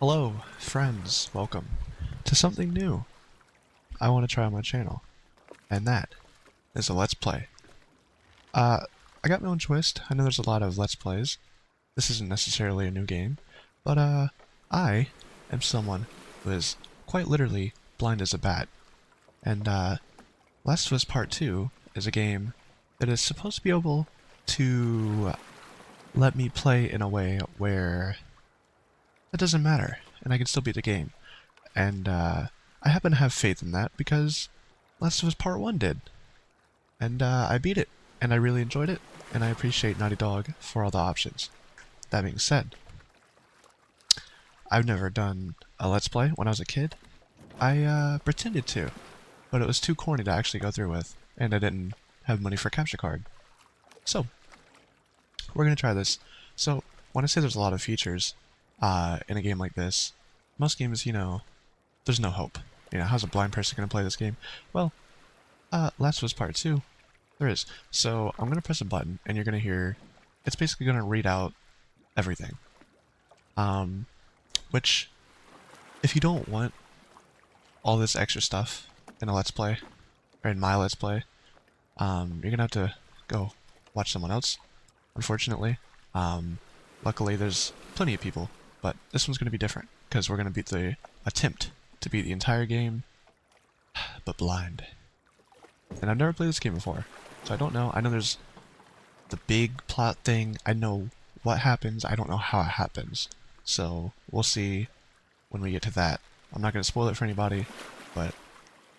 Hello, friends. Welcome to something new I want to try on my channel, and that is a Let's Play. I got my own twist. I know there's a lot of Let's Plays. This isn't necessarily a new game, but I am someone who is quite literally blind as a bat, and Last of Us Part 2 is a game that is supposed to be able to let me play in a way where it doesn't matter, and I can still beat the game. And I happen to have faith in that because Last of Us Part 1 did. And I beat it, and I really enjoyed it, and I appreciate Naughty Dog for all the options. That being said, I've never done a Let's Play when I was a kid. I pretended to, but it was too corny to actually go through with, and I didn't have money for a capture card. So, we're going to try this. So, when I say there's a lot of features in a game like this, most games, there's no hope. How's a blind person going to play this game? Well, Last of Us Part 2, there is. So I'm going to press a button, and you're going to hear, it's basically going to read out everything. Which, if you don't want all this extra stuff in a Let's Play, or in my Let's Play, you're going to have to go watch someone else, unfortunately. Luckily, there's plenty of people, but this one's going to be different, because we're going to attempt to beat the entire game, but blind. And I've never played this game before, so I don't know. I know there's the big plot thing. I know what happens. I don't know how it happens. So we'll see when we get to that. I'm not gonna spoil it for anybody, but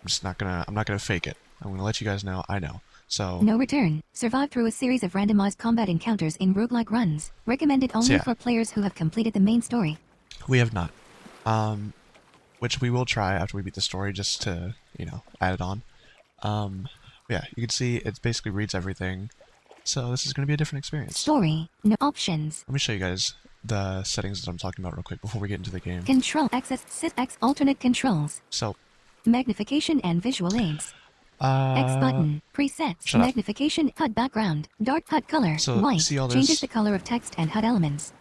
I'm not gonna fake it. I'm gonna let you guys know I know. So No return. Survive through a series of randomized combat encounters in roguelike runs. Recommended only for players who have completed the main story. We have not. Which we will try after we beat the story, just to, add it on. Yeah, you can see it basically reads everything. So this is going to be a different experience. Story. No options. Let me show you guys the settings that I'm talking about real quick before we get into the game. Control access sit X alternate controls. So magnification and visual aids. X button. Presets. Magnification. HUD background. Dark HUD color. So, white. see all this? Changes the color of text and HUD elements.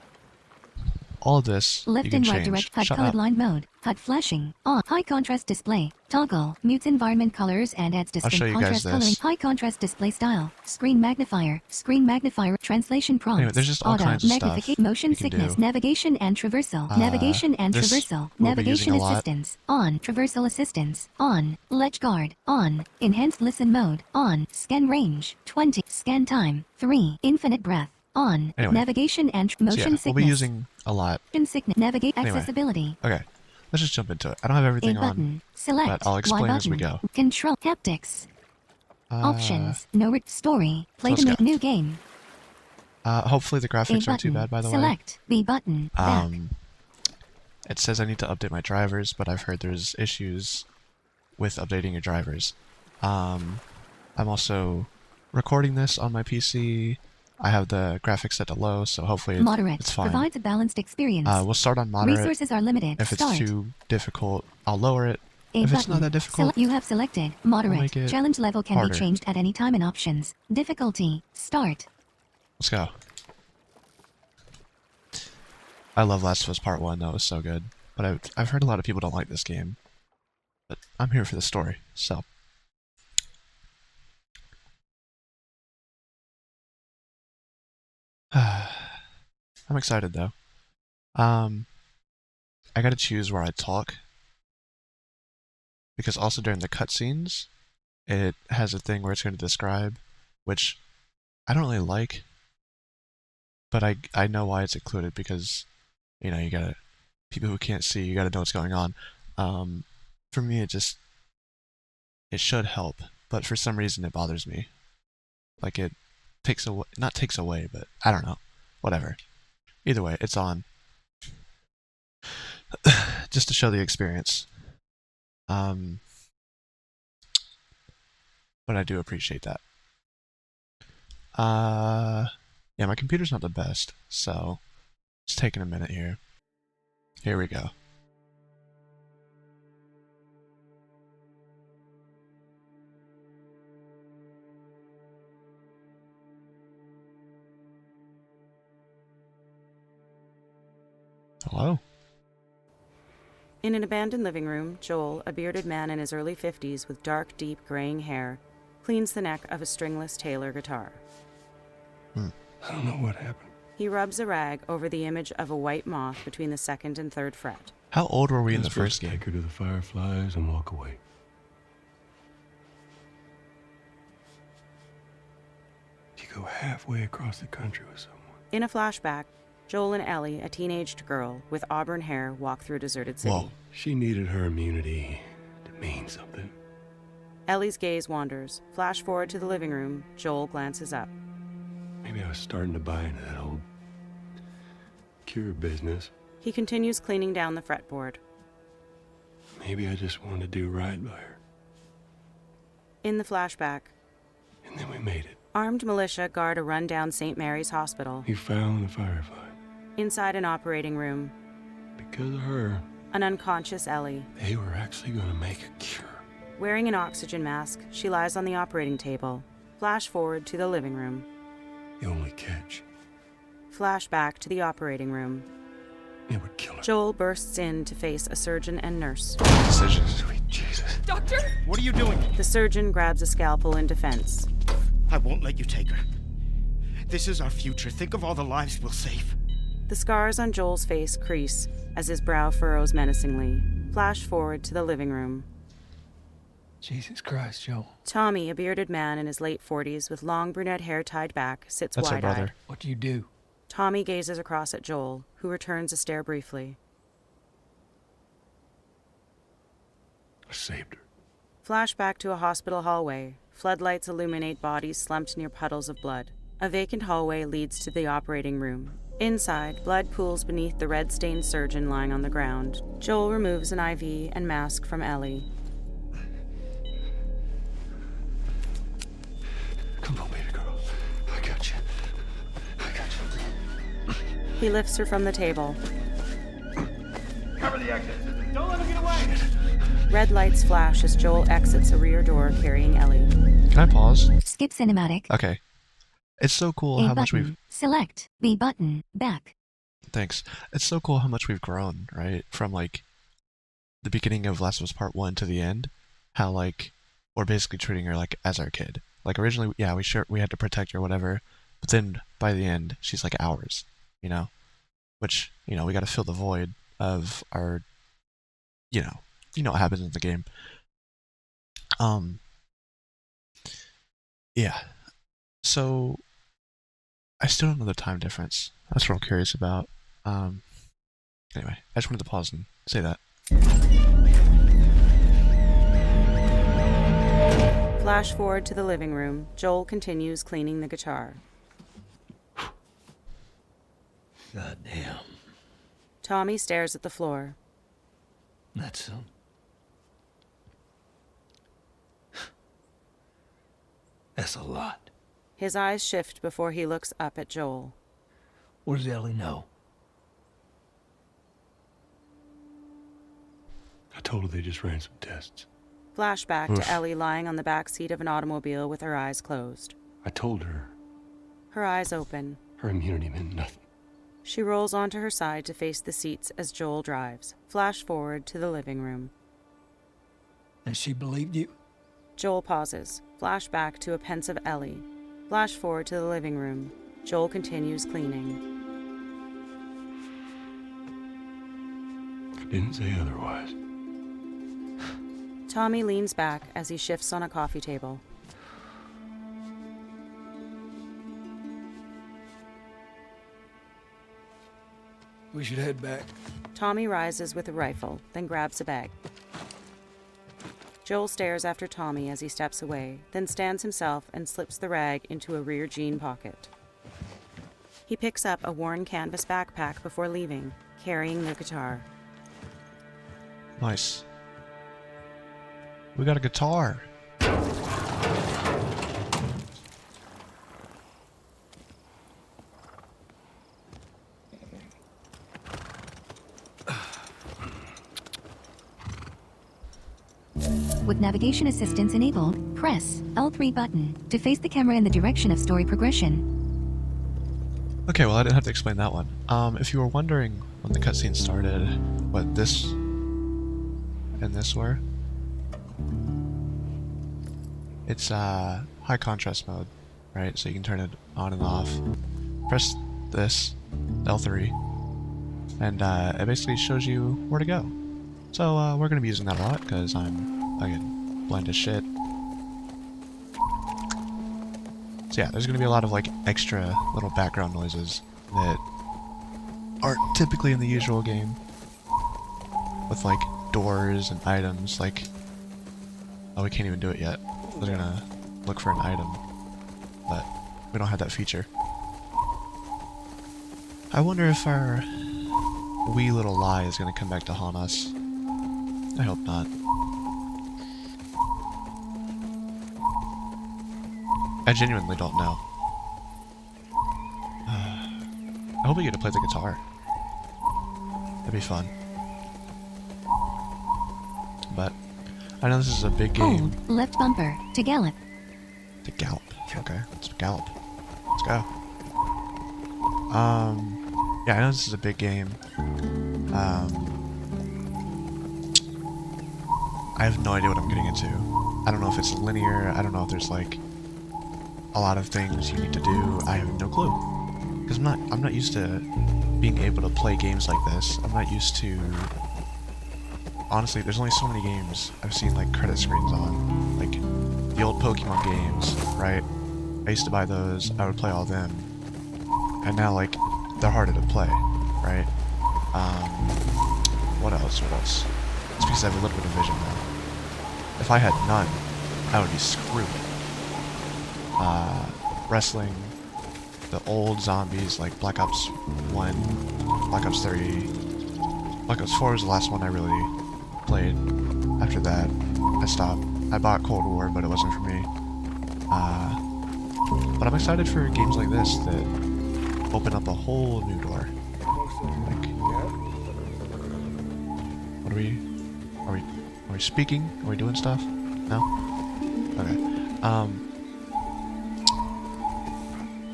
All of this Left you can and right change. direct HUD colored line mode. HUD flashing. On. High contrast display. Toggle. Mutes environment colors and adds distinct contrast coloring. High contrast display style. Screen magnifier. Screen magnifier. Translation prompts. Anyway, there's just all kinds of stuff. Motion sickness. Navigation and traversal. Navigation and traversal. Navigation assistance. On. Traversal assistance. On. Ledge guard. On. Enhanced listen mode. On. Scan range. 20. Scan time. 3. Infinite breath. On. Anyway, navigation and motion sickness. We'll be using a lot. Sickness. Navigate accessibility. Okay, let's just jump into it. I don't have everything on, select, but I'll explain as we go. Control haptics. Options. No story. Play the new game. Hopefully the graphics aren't too bad, by the way. Select B button. Back. It says I need to update my drivers, but I've heard there's issues with updating your drivers. I'm also recording this on my PC. I have the graphics set to low, so hopefully it's fine. Provides a balanced experience. We'll start on moderate. Resources are limited. If it's too difficult, I'll lower it. If it's not that difficult, you have selected moderate. Challenge level can harder. Be changed at any time in options. Difficulty. Start. Let's go. I love Last of Us Part 1, that was so good. But I've heard a lot of people don't like this game. But I'm here for the story, so. I'm excited though. I gotta choose where I talk. Because also during the cutscenes, it has a thing where it's going to describe, which I don't really like. But I know why it's included because, you gotta, people who can't see, you gotta know what's going on. For me, it should help, but for some reason it bothers me. Like it takes away, not takes away, but I don't know. Whatever. Either way, it's on. Just to show the experience. But I do appreciate that. Yeah, my computer's not the best, so it's taking a minute here. Here we go. Hello? In an abandoned living room, Joel, a bearded man in his early 50s with dark, deep, graying hair, cleans the neck of a stringless Taylor guitar. I don't know what happened. He rubs a rag over the image of a white moth between the 2nd and 3rd fret. How old were we in I the was supposed first to game? take her to the fireflies and walk away. You go halfway across the country with someone. In a flashback, Joel and Ellie, a teenaged girl with auburn hair, walk through a deserted city. Whoa. She needed her immunity to mean something. Ellie's gaze wanders. Flash forward to the living room. Joel glances up. Maybe I was starting to buy into that old cure business. He continues cleaning down the fretboard. Maybe I just wanted to do right by her. In the flashback, And then we made it. armed militia guard a rundown St. Mary's hospital. We found the firefly. Inside an operating room, Because of her, an unconscious Ellie. they were actually going to make a cure. Wearing an oxygen mask, she lies on the operating table. Flash forward to the living room. The only catch, Flashback to the operating room. it would kill her. Joel bursts in to face a surgeon and nurse. Decisions. Sweet Jesus. Doctor? What are you doing? The surgeon grabs a scalpel in defense. I won't let you take her. This is our future. Think of all the lives we'll save. The scars on Joel's face crease as his brow furrows menacingly. Flash forward to the living room. Jesus Christ, Joel. Tommy, a bearded man in his late 40s with long brunette hair tied back, sits That's our wide-eyed. brother. What do you do? Tommy gazes across at Joel, who returns a stare briefly. I saved her. Flashback to a hospital hallway. Floodlights illuminate bodies slumped near puddles of blood. A vacant hallway leads to the operating room. Inside, blood pools beneath the red-stained surgeon lying on the ground. Joel removes an IV and mask from Ellie. Come on, baby girl. I got you. I got you. He lifts her from the table. Cover the exit. Don't let him get away. Red lights flash as Joel exits a rear door carrying Ellie. Can I pause? Skip cinematic. Okay. It's so cool A how much button. we've... Select. B button. Back. Thanks. It's so cool how much we've grown, right? From, like, the beginning of Last of Us Part 1 to the end. How, like, we're basically treating her, like, as our kid. Like, originally, yeah, we had to protect her, whatever. But then, by the end, she's, like, ours, you know? Which, you know, we gotta fill the void of our... You know what happens in the game. Yeah. So, I still don't know the time difference. That's what I'm curious about. Anyway, I just wanted to pause and say that. Flash forward to the living room. Joel continues cleaning the guitar. God damn. Tommy stares at the floor. That's so. That's a lot. His eyes shift before he looks up at Joel. What does Ellie know? I told her they just ran some tests. Flashback Oof. to Ellie lying on the back seat of an automobile with her eyes closed. I told her Her eyes open. her immunity meant nothing. She rolls onto her side to face the seats as Joel drives. Flash forward to the living room. And she believed you? Joel pauses. Flashback to a pensive Ellie. Flash forward to the living room. Joel continues cleaning. I didn't say otherwise. Tommy leans back as he shifts on a coffee table. We should head back. Tommy rises with a rifle, then grabs a bag. Joel stares after Tommy as he steps away, then stands himself and slips the rag into a rear jean pocket. He picks up a worn canvas backpack before leaving, carrying the guitar. Nice. We got a guitar. With navigation assistance enabled, press L3 button to face the camera in the direction of story progression. Okay, well, I didn't have to explain that one. If you were wondering when the cutscene started, what this and this were. It's high contrast mode, right? So you can turn it on and off. Press this, L3, and it basically shows you where to go. So we're going to be using that a lot because I'm, again, blind as shit. So yeah, there's going to be a lot of like extra little background noises that aren't typically in the usual game. With like doors and items, like... Oh, we can't even do it yet. We're gonna look for an item, but we don't have that feature. I wonder if our wee little lie is gonna come back to haunt us. I hope not. I genuinely don't know. I hope we get to play the guitar. That'd be fun. But I know this is a big game. Hold left bumper to gallop. To gallop. Okay, let's gallop. Let's go. Yeah, I know this is a big game. I have no idea what I'm getting into. I don't know if it's linear. I don't know if there's like a lot of things you need to do. I have no clue. Because I'm not used to being able to play games like this. I'm not used to... Honestly, there's only so many games I've seen like credit screens on. Like the old Pokemon games, right? I used to buy those, I would play all them. And now like they're harder to play, right? What else? What else? It's because I have a little bit of vision now. If I had none, I would be screwed. Wrestling, the old zombies like Black Ops 1, Black Ops 3, Black Ops 4 was the last one I really played. After that, I stopped. I bought Cold War, but it wasn't for me. But I'm excited for games like this that open up a whole new door. Like, what are we speaking? Are we doing stuff? No? Okay.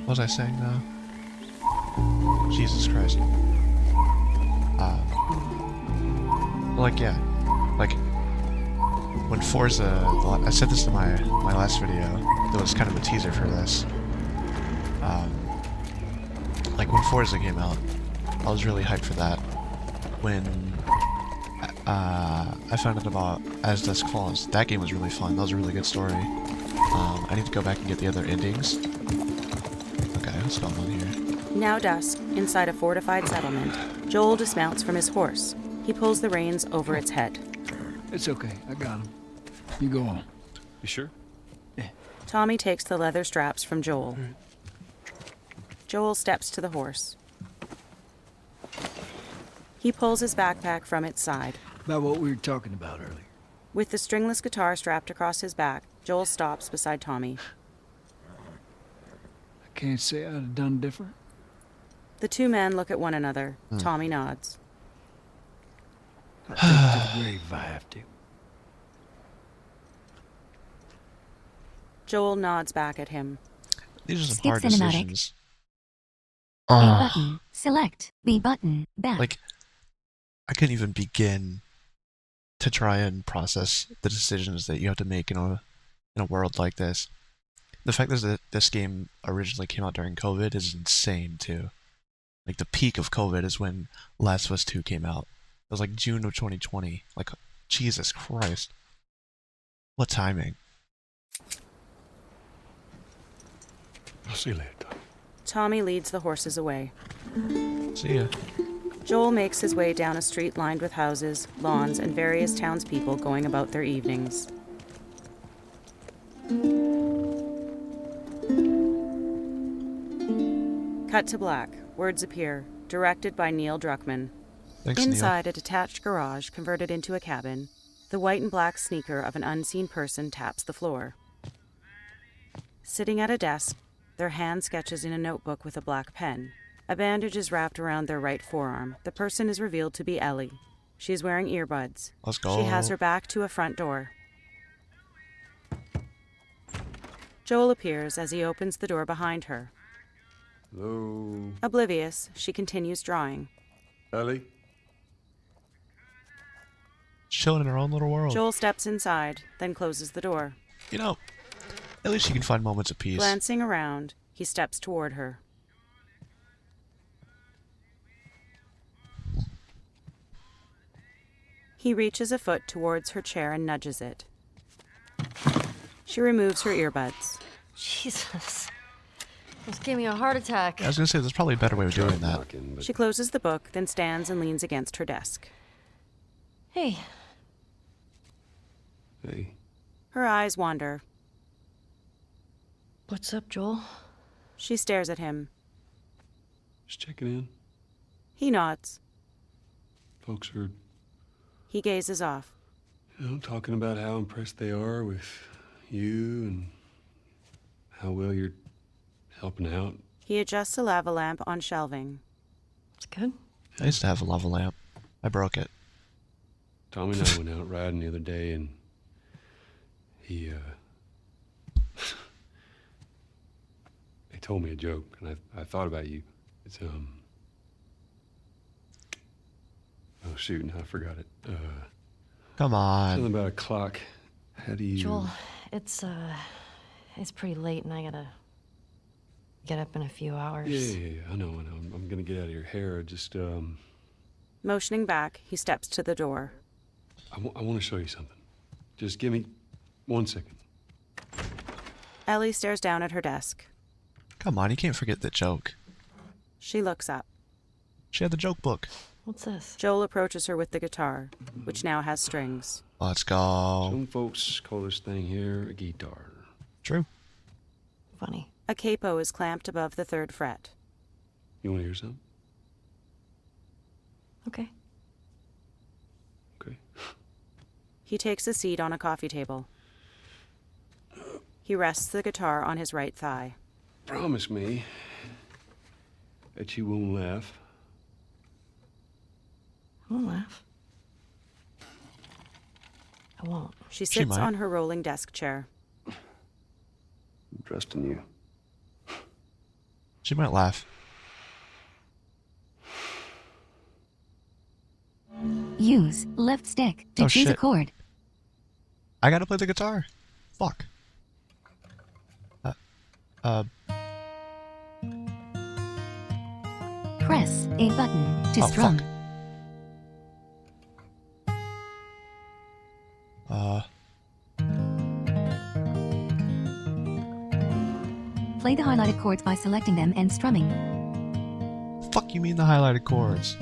What was I saying now? Jesus Christ. Like, yeah. Like, when Forza... I said this in my last video. That was kind of a teaser for this. Like, when Forza came out, I was really hyped for that. When I found out about As Dusk Falls, that game was really fun. That was a really good story. I need to go back and get the other endings. Okay, what's going on here? Now dusk, inside a fortified settlement, Joel dismounts from his horse. He pulls the reins over its head. It's okay. I got him. You go on. You sure? Tommy takes the leather straps from Joel. Joel steps to the horse. He pulls his backpack from its side. About what we were talking about earlier. With the stringless guitar strapped across his back, Joel stops beside Tommy. I can't say I'd have done different. The two men look at one another. Tommy nods. I'll take it to the grave if I have to. Joel nods back at him. These are some Skip hard cinematic. decisions. A button. Select. B button. Back. Like, I couldn't even begin to try and process the decisions that you have to make in a world like this. The fact that this game originally came out during COVID is insane too. Like, the peak of COVID is when Last of Us 2 came out. It was like June of 2020. Like, Jesus Christ. What timing? I'll see you later, Tom. Tommy leads the horses away. See ya. Joel makes his way down a street lined with houses, lawns, and various townspeople going about their evenings. Cut to black. Words appear. Directed by Neil Druckmann. Thanks, Inside a detached garage converted into a cabin, the white and black sneaker of an unseen person taps the floor. Sitting at a desk, their hand sketches in a notebook with a black pen. A bandage is wrapped around their right forearm. The person is revealed to be Ellie. She is wearing earbuds. Let's go. She has her back to a front door. Joel appears as he opens the door behind her. Hello, Oblivious, she continues drawing. Ellie? chilling in her own little world. Joel steps inside, then closes the door. You know, at least you can find moments of peace. Glancing around, he steps toward her. He reaches a foot towards her chair and nudges it. She removes her earbuds. Jesus. Almost gave me a heart attack. I was gonna say, there's probably a better way of doing that. She closes the book, then stands and leans against her desk. Hey. Hey, Her eyes wander. What's up, Joel? She stares at him. just checking in. He nods. Folks are, He gazes off. talking about how impressed they are with you and how well you're helping out. He adjusts a lava lamp on shelving. It's good. I used to have a lava lamp. I broke it. Tommy and I went out riding the other day, and he told me a joke, and I thought about you. It's oh shoot, now I forgot it. Come Something on. about a clock. How do you? Joel, it's pretty late and I gotta get up in a few hours. Yeah. I know. I'm gonna get out of your hair. Just Motioning back, he steps to the door. I want to show you something. Just give me 1 second. Ellie stares down at her desk. Come on, you can't forget that joke. She looks up. She had the joke book. What's this? Joel approaches her with the guitar, which now has strings. Let's go. Some folks call this thing here a guitar. True. Funny. A capo is clamped above the 3rd fret. You want to hear something? Okay. Okay. He takes a seat on a coffee table. He rests the guitar on his right thigh. Promise me that you won't laugh. I won't laugh. I won't. She She sits might. on her rolling desk chair. I'm trusting you. She might laugh. Use left stick to Oh, choose a shit. chord. I gotta play the guitar. Fuck. Press a button to Oh, strum. fuck. Play the highlighted chords by selecting them and strumming. Fuck you mean the highlighted chords?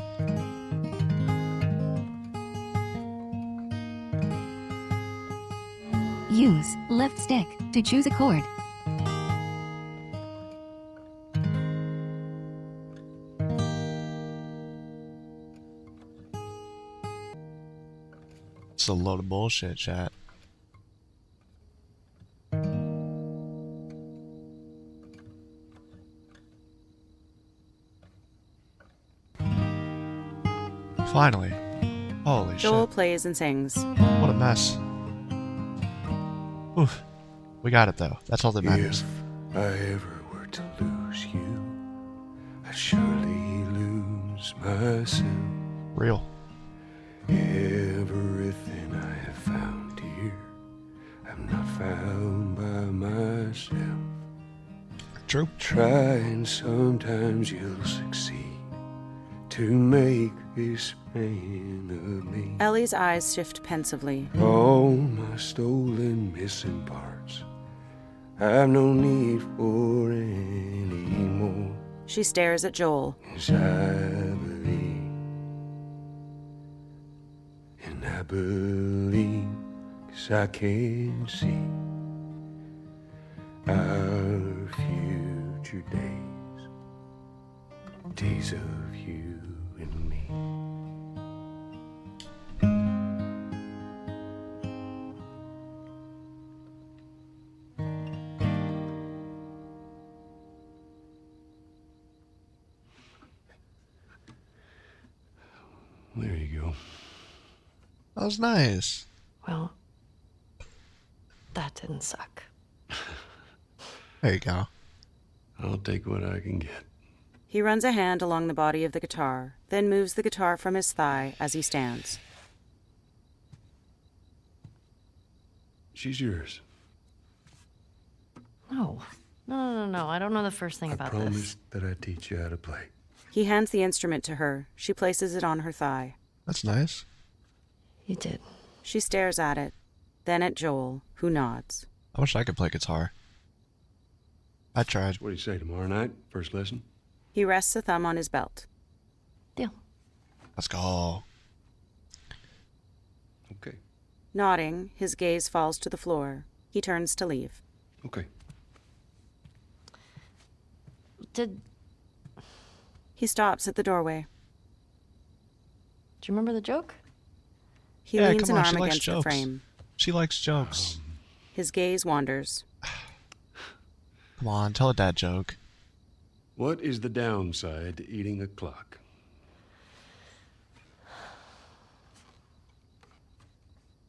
Use left stick to choose a chord. It's a load of bullshit, chat. Finally. Holy Joel shit. plays and sings. What a mess. Oof. We got it though. That's all that matters. If I ever were to lose you, I'd surely lose myself. Real. Everything I have found here, I'm not found by myself. True. Try and sometimes you'll succeed to make this man of me. Ellie's eyes shift pensively. All my stolen missing parts, I've no need for any more. She stares at Joel. 'Cause I believe, and I believe 'cause I can see our future days, days of you and me. There you go. That was nice. Well, that didn't suck. There you go. I'll take what I can get. He runs a hand along the body of the guitar, then moves the guitar from his thigh as he stands. She's yours. No. No. I don't know the first thing I about promised this. that I'd teach you how to play. He hands the instrument to her. She places it on her thigh. That's nice. You did. She stares at it, then at Joel, who nods. I wish I could play guitar. I tried. What do you say, tomorrow night? First lesson? He rests a thumb on his belt. Deal. Let's go. Okay. Nodding, his gaze falls to the floor. He turns to leave. Okay. He stops at the doorway. Do you remember the joke? He Yeah, leans come an on, arm she likes against the jokes. frame. She likes jokes. His gaze wanders. Come on, tell a dad joke. What is the downside to eating a clock?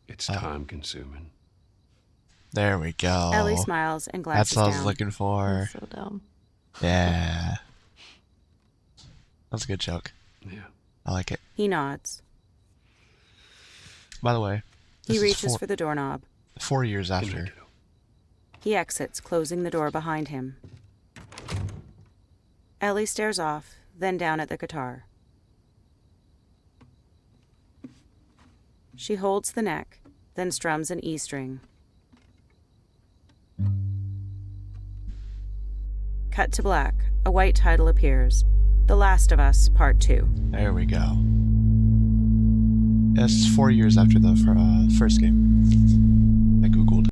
It's time consuming. There we go. Ellie smiles and That's glances what I was down. looking for. So dumb. Yeah. That's a good joke. Yeah. I like it. He nods. By the way, He this is reaches for the doorknob. 4 years Good after. night, kiddo. He exits, closing the door behind him. Ellie stares off, then down at the guitar. She holds the neck, then strums an E string. Cut to black. A white title appears. The Last of Us, Part 2. There we go. Yes, 4 years after the first game.